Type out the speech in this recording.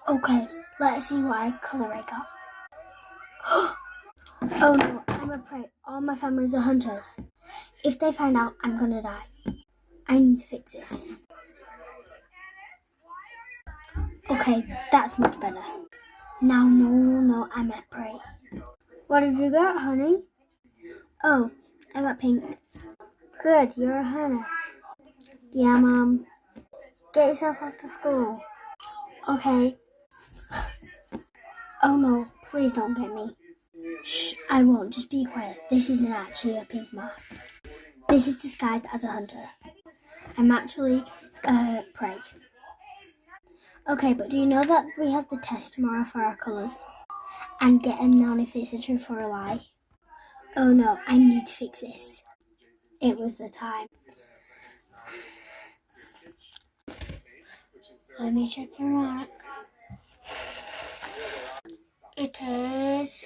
Okay, let's see what colour I got. Oh no, I'm a prey. All my family's are hunters. If they find out, I'm gonna die. I need to fix this. Okay, that's much better. Now no one will know I'm a prey. What have you got, honey? Oh, I got pink. Good, you're a hunter. Yeah, Mom. Get yourself off to school. Okay. Oh no, please don't get me. Shh, I won't. Just be quiet. This isn't actually a pink mark. This is disguised as a hunter. I'm actually a prey. Okay, but do you know that we have the test tomorrow for our colours? And getting known if it's a truth or a lie? Oh no, I need to fix this. It was the time. Let me check your mark. It is